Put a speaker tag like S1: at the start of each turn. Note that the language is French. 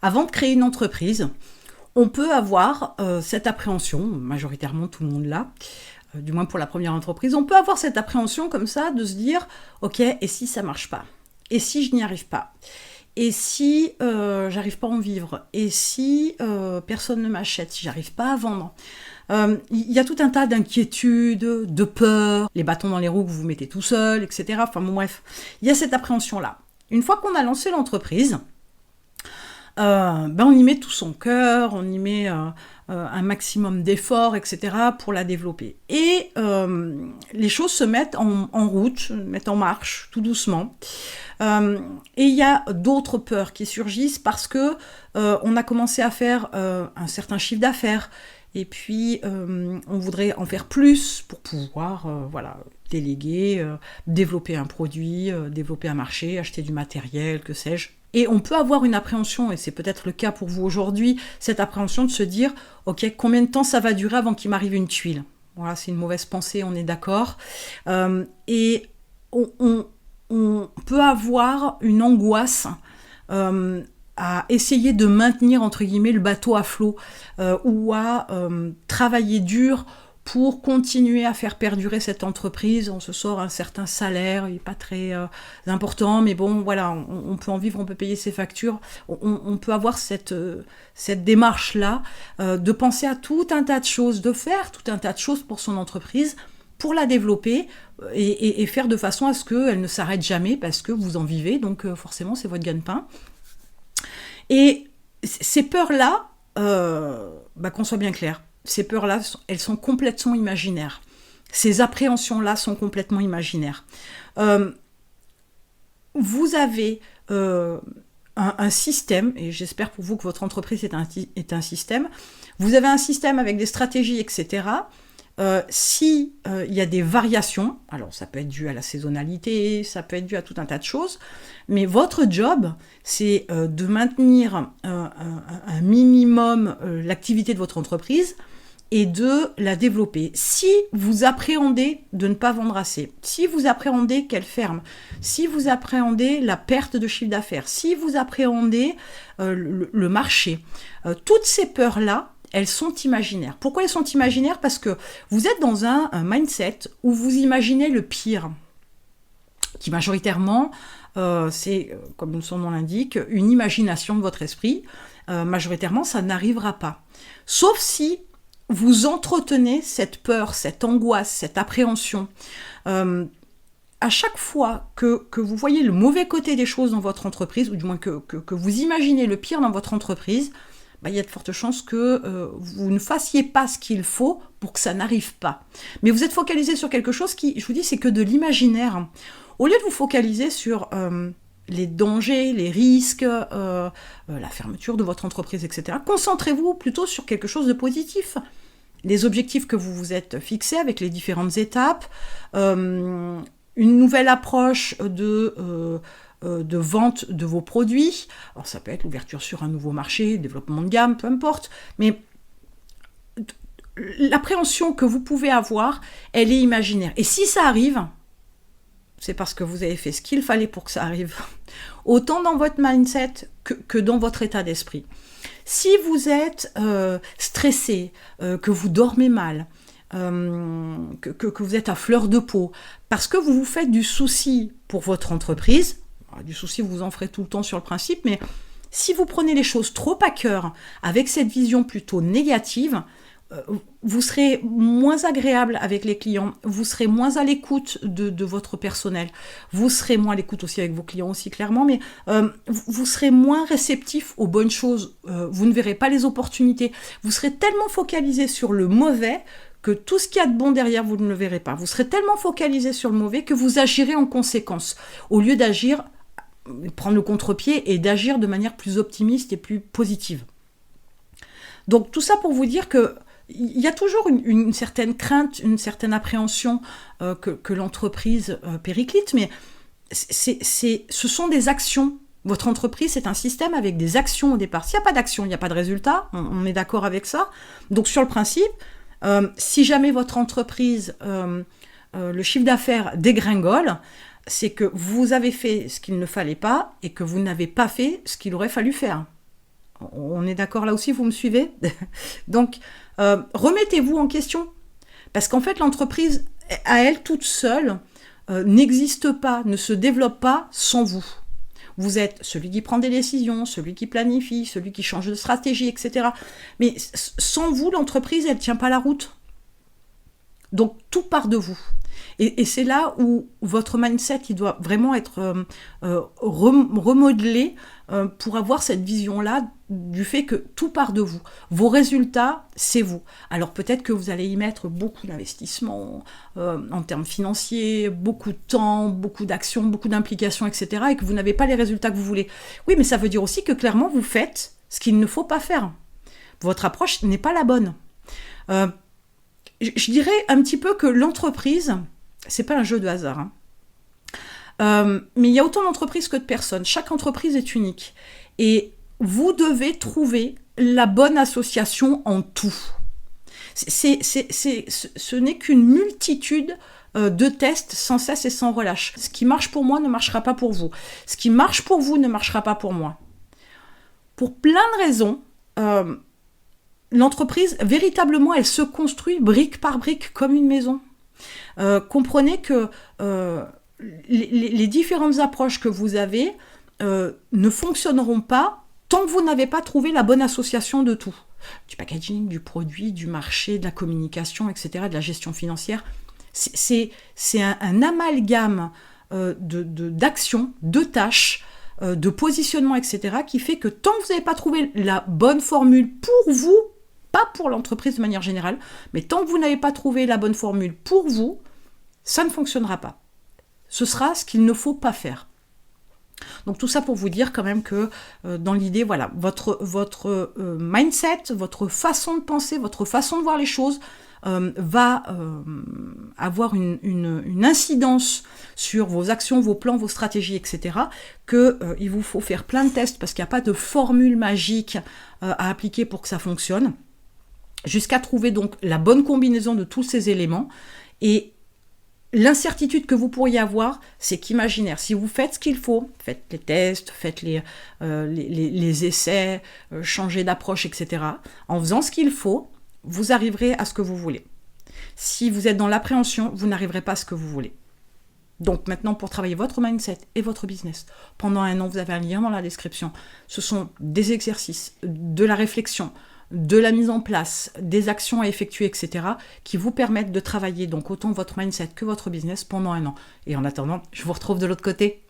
S1: Avant de créer une entreprise, on peut avoir cette appréhension, majoritairement tout le monde l'a, du moins pour la première entreprise, on peut avoir cette appréhension comme ça de se dire « Ok, et si ça marche pas ? Et si je n'y arrive pas ? Et si j'arrive pas à en vivre ? Et si personne ne m'achète ? Si j'arrive pas à vendre ?» Il y a tout un tas d'inquiétudes, de peurs, les bâtons dans les roues que vous mettez tout seul, etc. Enfin bon, bref, il y a cette appréhension-là. Une fois qu'on a lancé l'entreprise, on y met tout son cœur, on y met un maximum d'efforts, etc. pour la développer. Et les choses se mettent en route, se mettent en marche, tout doucement. Et il y a d'autres peurs qui surgissent parce que on a commencé à faire un certain chiffre d'affaires. Et puis, on voudrait en faire plus pour pouvoir déléguer, développer un produit, développer un marché, acheter du matériel, que sais-je. Et on peut avoir une appréhension, et c'est peut-être le cas pour vous aujourd'hui, cette appréhension de se dire « Ok, combien de temps ça va durer avant qu'il m'arrive une tuile ?» Voilà, c'est une mauvaise pensée, on est d'accord. Et on peut avoir une angoisse à essayer de maintenir, entre guillemets, le bateau à flot, ou à travailler dur pour continuer à faire perdurer cette entreprise. On se sort un certain salaire, il n'est pas très important, mais bon, voilà, on peut en vivre, on peut payer ses factures. On peut avoir cette démarche-là, de penser à tout un tas de choses, de faire tout un tas de choses pour son entreprise, pour la développer et faire de façon à ce qu'elle ne s'arrête jamais, parce que vous en vivez, donc forcément, c'est votre gagne-pain. Et ces peurs-là, qu'on soit bien clair, ces peurs-là, elles sont complètement imaginaires. Ces appréhensions-là sont complètement imaginaires. Vous avez un système, et j'espère pour vous que votre entreprise est un système, vous avez un système avec des stratégies, etc. Si il y a des variations, alors ça peut être dû à la saisonnalité, ça peut être dû à tout un tas de choses, mais votre job, c'est de maintenir un minimum l'activité de votre entreprise et de la développer. Si vous appréhendez de ne pas vendre assez, si vous appréhendez qu'elle ferme, si vous appréhendez la perte de chiffre d'affaires, si vous appréhendez le marché, toutes ces peurs-là, elles sont imaginaires. Pourquoi elles sont imaginaires ? Parce que vous êtes dans un mindset où vous imaginez le pire, qui majoritairement, c'est, comme son nom l'indique, une imagination de votre esprit. Majoritairement, ça n'arrivera pas. Sauf si vous entretenez cette peur, cette angoisse, cette appréhension. À chaque fois que vous voyez le mauvais côté des choses dans votre entreprise, ou du moins que vous imaginez le pire dans votre entreprise, il y a de fortes chances que vous ne fassiez pas ce qu'il faut pour que ça n'arrive pas. Mais vous êtes focalisé sur quelque chose qui, je vous dis, c'est que de l'imaginaire. Au lieu de vous focaliser sur les dangers, les risques, la fermeture de votre entreprise, etc., concentrez-vous plutôt sur quelque chose de positif. Les objectifs que vous vous êtes fixés avec les différentes étapes, une nouvelle approche de vente de vos produits. Alors ça peut être l'ouverture sur un nouveau marché, développement de gamme, peu importe, mais l'appréhension que vous pouvez avoir, elle est imaginaire. Et si ça arrive, c'est parce que vous avez fait ce qu'il fallait pour que ça arrive, autant dans votre mindset que dans votre état d'esprit. Si vous êtes stressé, que vous dormez mal, que vous êtes à fleur de peau, parce que vous vous faites du souci pour votre entreprise, du souci vous en ferez tout le temps sur le principe, mais si vous prenez les choses trop à cœur, avec cette vision plutôt négative, vous serez moins agréable avec les clients, vous serez moins à l'écoute de votre personnel, vous serez moins à l'écoute aussi avec vos clients aussi clairement, mais vous serez moins réceptif aux bonnes choses, vous ne verrez pas les opportunités, vous serez tellement focalisé sur le mauvais que tout ce qu'il y a de bon derrière, vous ne le verrez pas. Vous serez tellement focalisé sur le mauvais que vous agirez en conséquence, au lieu d'agir, prendre le contre-pied et d'agir de manière plus optimiste et plus positive. Donc tout ça pour vous dire que il y a toujours une certaine crainte, une certaine appréhension que l'entreprise périclite, mais ce sont des actions. Votre entreprise, c'est un système avec des actions au départ. S'il n'y a pas d'action, il n'y a pas de résultat, on est d'accord avec ça. Donc sur le principe, si jamais votre entreprise, le chiffre d'affaires dégringole, c'est que vous avez fait ce qu'il ne fallait pas et que vous n'avez pas fait ce qu'il aurait fallu faire. On est d'accord là aussi, vous me suivez? Donc, remettez-vous en question. Parce qu'en fait, l'entreprise, à elle toute seule, n'existe pas, ne se développe pas sans vous. Vous êtes celui qui prend des décisions, celui qui planifie, celui qui change de stratégie, etc. Mais sans vous, l'entreprise, elle ne tient pas la route. Donc, tout part de vous. Et c'est là où votre mindset, il doit vraiment être remodelé pour avoir cette vision-là du fait que tout part de vous. Vos résultats, c'est vous. Alors peut-être que vous allez y mettre beaucoup d'investissement en termes financiers, beaucoup de temps, beaucoup d'actions, beaucoup d'implications, etc. et que vous n'avez pas les résultats que vous voulez. Oui, mais ça veut dire aussi que clairement, vous faites ce qu'il ne faut pas faire. Votre approche n'est pas la bonne. Je dirais un petit peu que l'entreprise, c'est pas un jeu de hasard, hein. Mais il y a autant d'entreprises que de personnes. Chaque entreprise est unique. Et vous devez trouver la bonne association en tout. Ce n'est qu'une multitude de tests sans cesse et sans relâche. Ce qui marche pour moi ne marchera pas pour vous. Ce qui marche pour vous ne marchera pas pour moi. Pour plein de raisons, l'entreprise, véritablement, elle se construit brique par brique comme une maison. Comprenez que les différentes approches que vous avez ne fonctionneront pas tant que vous n'avez pas trouvé la bonne association de tout. Du packaging, du produit, du marché, de la communication, etc., de la gestion financière. C'est un amalgame d'actions, de tâches, de positionnement, etc., qui fait que tant que vous n'avez pas trouvé la bonne formule pour vous, pas pour l'entreprise de manière générale, mais tant que vous n'avez pas trouvé la bonne formule pour vous, ça ne fonctionnera pas. Ce sera ce qu'il ne faut pas faire. Donc tout ça pour vous dire quand même que dans l'idée, voilà, votre mindset, votre façon de penser, votre façon de voir les choses va avoir une incidence sur vos actions, vos plans, vos stratégies, etc. Il vous faut faire plein de tests parce qu'il n'y a pas de formule magique à appliquer pour que ça fonctionne, jusqu'à trouver donc la bonne combinaison de tous ces éléments. Et l'incertitude que vous pourriez avoir, c'est qu'imaginaire, si vous faites ce qu'il faut, faites les tests, faites les essais, changez d'approche, etc. En faisant ce qu'il faut, vous arriverez à ce que vous voulez. Si vous êtes dans l'appréhension, vous n'arriverez pas à ce que vous voulez. Donc maintenant, pour travailler votre mindset et votre business, pendant 1 an, vous avez un lien dans la description. Ce sont des exercices, de la réflexion, de la mise en place, des actions à effectuer, etc., qui vous permettent de travailler donc autant votre mindset que votre business pendant 1 an. Et en attendant, je vous retrouve de l'autre côté.